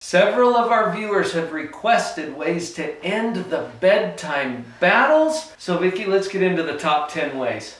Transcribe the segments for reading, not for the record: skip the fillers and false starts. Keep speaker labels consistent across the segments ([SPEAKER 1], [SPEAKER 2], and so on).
[SPEAKER 1] Several of our viewers have requested ways to end the bedtime battles. So Vicki, let's get into the top 10 ways.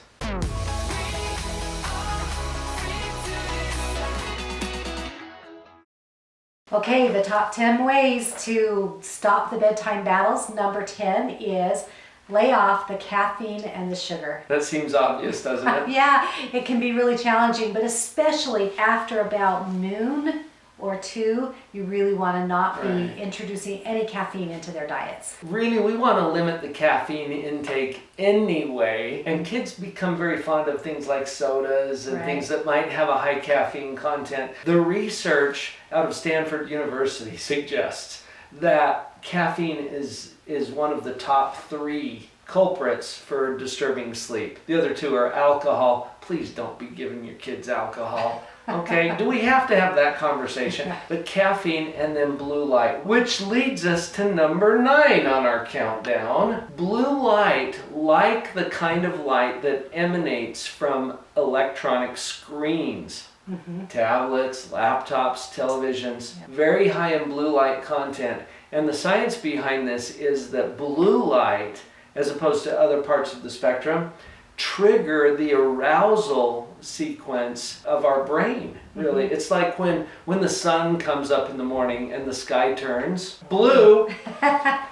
[SPEAKER 2] Okay, the top 10 ways to stop the bedtime battles. Number 10 is lay off the caffeine and the sugar.
[SPEAKER 1] That seems obvious, doesn't it?
[SPEAKER 2] Yeah, it can be really challenging, but especially after about noon or 2, you really want to not be introducing any caffeine into their diets.
[SPEAKER 1] Really, we want to limit the caffeine intake anyway, and kids become very fond of things like sodas and things that might have a high caffeine content. The research out of Stanford University suggests that caffeine is one of the top 3 culprits for disturbing sleep. The other 2 are alcohol. Please don't be giving your kids alcohol. Okay, do we have to have that conversation? But caffeine and then blue light, which leads us to number 9 on our countdown. Blue light, like the kind of light that emanates from electronic screens. Tablets, laptops, televisions, very high in blue light content. And the science behind this is that blue light, as opposed to other parts of the spectrum, trigger the arousal sequence of our brain, really. It's like when the sun comes up in the morning and the sky turns blue,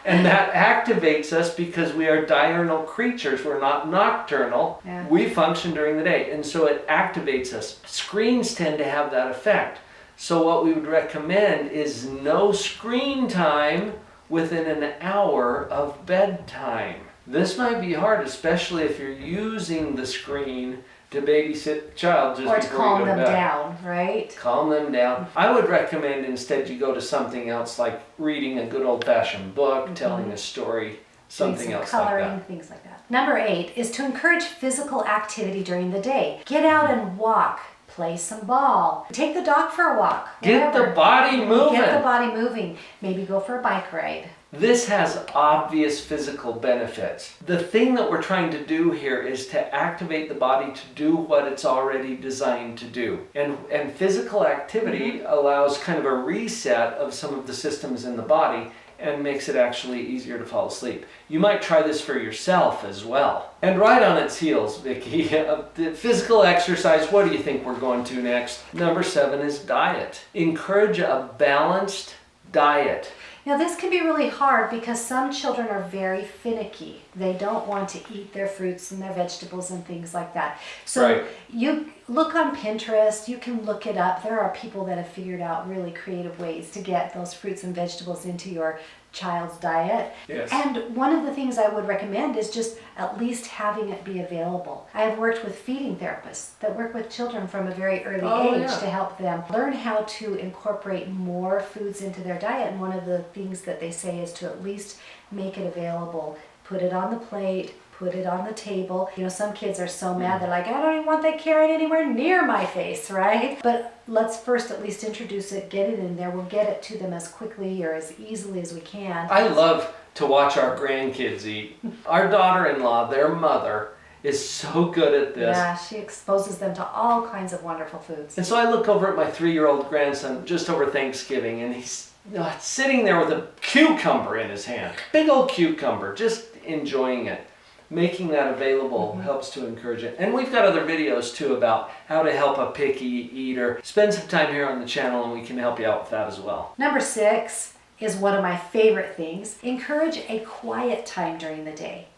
[SPEAKER 1] and that activates us because we are diurnal creatures. We're not nocturnal. We function during the day, and so it activates us. Screens tend to have that effect. So what we would recommend is no screen time within an hour of bedtime. This might be hard, especially if you're using the screen to babysit the child just
[SPEAKER 2] or to
[SPEAKER 1] before
[SPEAKER 2] calm
[SPEAKER 1] you go to
[SPEAKER 2] them
[SPEAKER 1] bed.
[SPEAKER 2] down, right?
[SPEAKER 1] Calm them down. I would recommend instead you go to something else, like reading a good old-fashioned book, telling a story, something else
[SPEAKER 2] coloring,
[SPEAKER 1] like that.
[SPEAKER 2] Things like that. Number 8 is to encourage physical activity during the day. Get out and walk. Play some ball. Take the dog for a walk.
[SPEAKER 1] Get the body moving.
[SPEAKER 2] Get the body moving. Maybe go for a bike ride.
[SPEAKER 1] This has obvious physical benefits. The thing that we're trying to do here is to activate the body to do what it's already designed to do. And physical activity allows kind of a reset of some of the systems in the body and makes it actually easier to fall asleep. You might try this for yourself as well. And right on its heels, Vicki, the physical exercise, what do you think we're going to next? Number 7 is diet. Encourage a balanced diet.
[SPEAKER 2] Now this can be really hard because some children are very finicky. They don't want to eat their fruits and their vegetables and things like that. So you look on Pinterest, you can look it up. There are people that have figured out really creative ways to get those fruits and vegetables into your child's diet.
[SPEAKER 1] Yes.
[SPEAKER 2] And one of the things I would recommend is just at least having it be available. I have worked with feeding therapists that work with children from a very early age to help them learn how to incorporate more foods into their diet. And one of the things that they say is to at least make it available. Put it on the plate, put it on the table. You know, some kids are so mad, they're like, I don't even want that carrot anywhere near my face, right? But let's first at least introduce it, get it in there. We'll get it to them as quickly or as easily as we can.
[SPEAKER 1] I love to watch our grandkids eat. Our daughter-in-law, their mother, is so good at this.
[SPEAKER 2] Yeah, she exposes them to all kinds of wonderful foods.
[SPEAKER 1] And so I look over at my 3-year-old grandson just over Thanksgiving, and he's sitting there with a cucumber in his hand. Big old cucumber, just enjoying it. Making that available helps to encourage it. And we've got other videos too about how to help a picky eater. Spend some time here on the channel and we can help you out with that as well.
[SPEAKER 2] Number 6 is one of my favorite things. Encourage a quiet time during the day.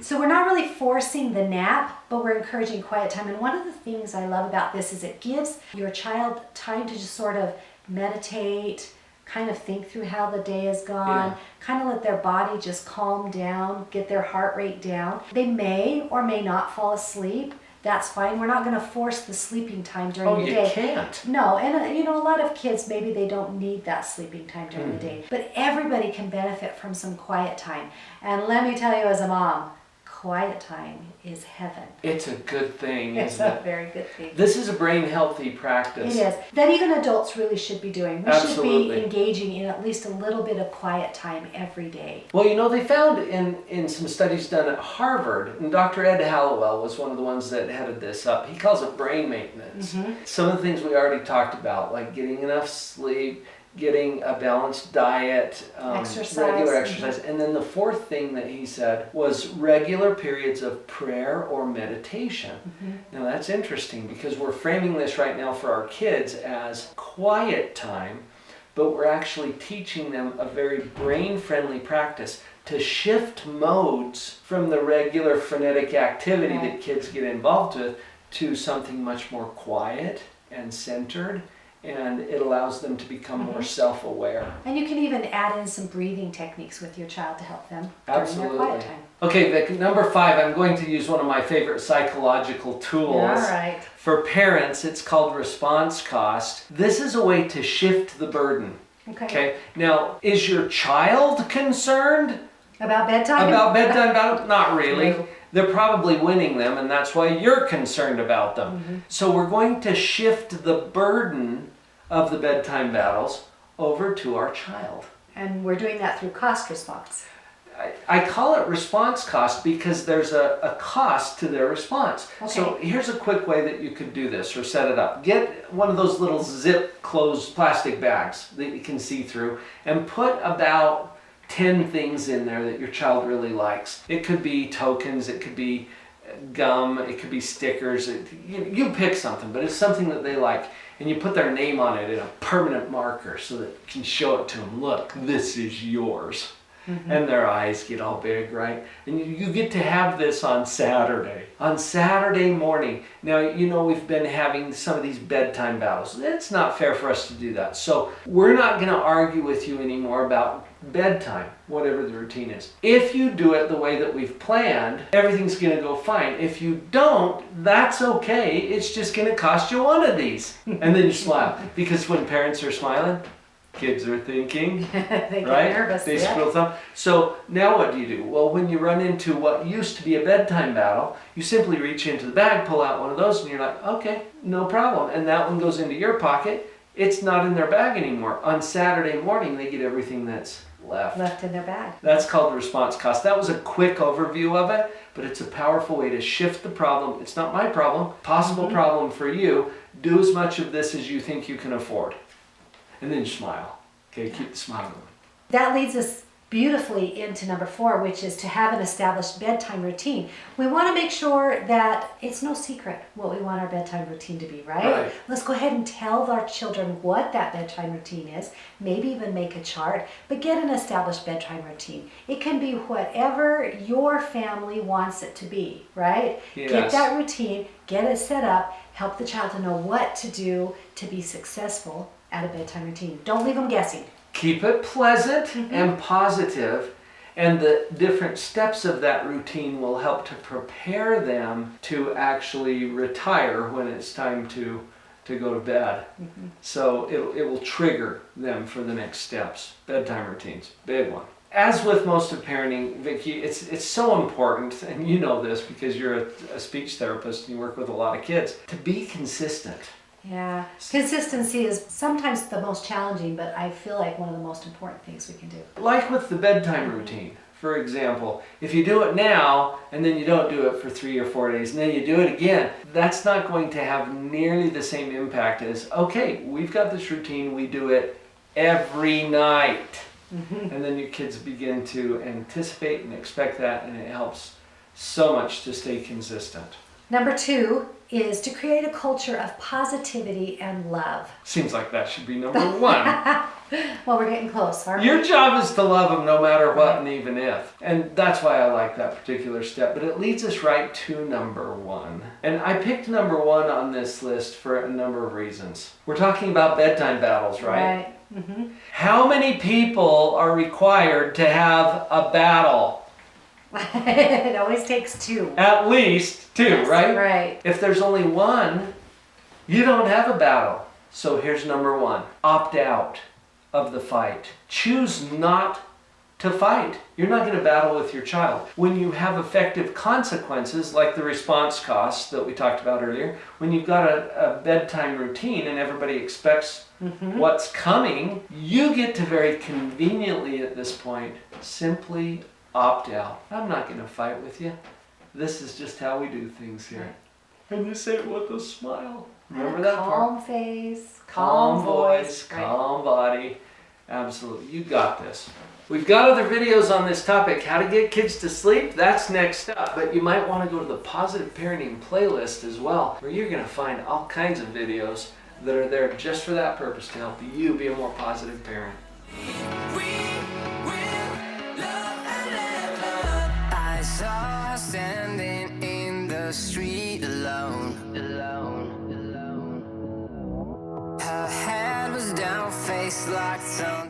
[SPEAKER 2] So we're not really forcing the nap, but we're encouraging quiet time. And one of the things I love about this is it gives your child time to just sort of meditate, kind of think through how the day has gone, kind of let their body just calm down, get their heart rate down. They may or may not fall asleep. That's fine. We're not going to force the sleeping time during the day.
[SPEAKER 1] You can't.
[SPEAKER 2] No, and you know, a lot of kids, maybe they don't need that sleeping time during the day. But everybody can benefit from some quiet time. And let me tell you as a mom, quiet time is heaven.
[SPEAKER 1] It's a good thing,
[SPEAKER 2] It's
[SPEAKER 1] isn't
[SPEAKER 2] a
[SPEAKER 1] it?
[SPEAKER 2] very good thing.
[SPEAKER 1] This is a brain healthy practice.
[SPEAKER 2] It is. That even adults really should be doing. We
[SPEAKER 1] Absolutely.
[SPEAKER 2] should be engaging in at least a little bit of quiet time every day.
[SPEAKER 1] Well, you know, they found in some studies done at Harvard, and Dr. Ed Hallowell was one of the ones that headed this up. He calls it brain maintenance. Some of the things we already talked about, like getting enough sleep, getting a balanced diet,
[SPEAKER 2] Exercise.
[SPEAKER 1] regular exercise. And then the fourth thing that he said was regular periods of prayer or meditation. Now that's interesting because we're framing this right now for our kids as quiet time, but we're actually teaching them a very brain-friendly practice to shift modes from the regular frenetic activity that kids get involved with to something much more quiet and centered. And it allows them to become more self-aware.
[SPEAKER 2] And you can even add in some breathing techniques with your child to help them during their quiet time.
[SPEAKER 1] Okay, Vic, number 5, I'm going to use one of my favorite psychological tools.
[SPEAKER 2] All right.
[SPEAKER 1] For parents, it's called response cost. This is a way to shift the burden. Okay. Now, is your child concerned
[SPEAKER 2] about bedtime?
[SPEAKER 1] Not really.
[SPEAKER 2] No.
[SPEAKER 1] They're probably winning them, and that's why you're concerned about them. So we're going to shift the burden of the bedtime battles over to our child.
[SPEAKER 2] And we're doing that through cost response.
[SPEAKER 1] I call it response cost because there's a cost to their response. So here's a quick way that you could do this or set it up. Get one of those little zip closed plastic bags that you can see through and put about 10 things in there that your child really likes. It could be tokens, it could be gum, it could be stickers. You pick something, but it's something that they like. And you put their name on it in a permanent marker so that you can show it to them. Look, this is yours. And their eyes get all big, right? And you get to have this on Saturday. On Saturday morning. Now, you know we've been having some of these bedtime battles. It's not fair for us to do that. So we're not going to argue with you anymore about bedtime, whatever the routine is. If you do it the way that we've planned, everything's going to go fine. If you don't, that's okay. It's just going to cost you one of these. And then you smile. Because when parents are smiling, kids are thinking,
[SPEAKER 2] they
[SPEAKER 1] right?
[SPEAKER 2] get nervous.
[SPEAKER 1] They squeal thumb. So now what do? Well, when you run into what used to be a bedtime battle, you simply reach into the bag, pull out one of those, and you're like, okay, no problem. And that one goes into your pocket. It's not in their bag anymore. On Saturday morning, they get everything that's left
[SPEAKER 2] in their bag.
[SPEAKER 1] That's called the response cost. That was a quick overview of it, but it's a powerful way to shift the problem. It's not my problem, possible problem for you. Do as much of this as you think you can afford. And then smile. Okay, keep the smile going.
[SPEAKER 2] That leads us beautifully into number 4, which is to have an established bedtime routine. We want to make sure that it's no secret what we want our bedtime routine to be, right? Let's go ahead and tell our children what that bedtime routine is, maybe even make a chart, but get an established bedtime routine. It can be whatever your family wants it to be, right?
[SPEAKER 1] Yes.
[SPEAKER 2] Get that routine, get it set up, help the child to know what to do to be successful at a bedtime routine. Don't leave them guessing.
[SPEAKER 1] Keep it pleasant and positive, and the different steps of that routine will help to prepare them to actually retire when it's time to go to bed. So it will trigger them for the next steps. Bedtime routines, big one. As with most of parenting, Vicki, it's so important, and you know this because you're a speech therapist and you work with a lot of kids, to be consistent.
[SPEAKER 2] Yeah, consistency is sometimes the most challenging, but I feel like one of the most important things we can do.
[SPEAKER 1] Like with the bedtime routine, for example, if you do it now and then you don't do it for 3 or 4 days and then you do it again, that's not going to have nearly the same impact as, okay, we've got this routine, we do it every night. And then your kids begin to anticipate and expect that, and it helps so much to stay consistent.
[SPEAKER 2] Number 2 is to create a culture of positivity and love.
[SPEAKER 1] Seems like that should be number 1.
[SPEAKER 2] Well, we're getting close, aren't we?
[SPEAKER 1] Your job is to love them no matter what and even if. And that's why I like that particular step. But it leads us right to number 1. And I picked number 1 on this list for a number of reasons. We're talking about bedtime battles, right? How many people are required to have a battle?
[SPEAKER 2] It always takes 2.
[SPEAKER 1] At least 2,
[SPEAKER 2] Yes,
[SPEAKER 1] right?
[SPEAKER 2] Right.
[SPEAKER 1] If there's only 1, you don't have a battle. So here's number 1. Opt out of the fight. Choose not to fight. You're not going to battle with your child. When you have effective consequences, like the response costs that we talked about earlier, when you've got a bedtime routine and everybody expects what's coming, you get to very conveniently at this point simply opt out. I'm not going to fight with you. This is just how we do things here. And you say it with a smile. Remember that part?
[SPEAKER 2] Calm face,
[SPEAKER 1] Calm voice,
[SPEAKER 2] right.
[SPEAKER 1] calm body. Absolutely. You got this. We've got other videos on this topic, how to get kids to sleep. That's next up. But you might want to go to the Positive Parenting playlist as well, where you're going to find all kinds of videos that are there just for that purpose, to help you be a more positive parent.
[SPEAKER 3] I saw her standing in the street alone. Her head was down, face locked on.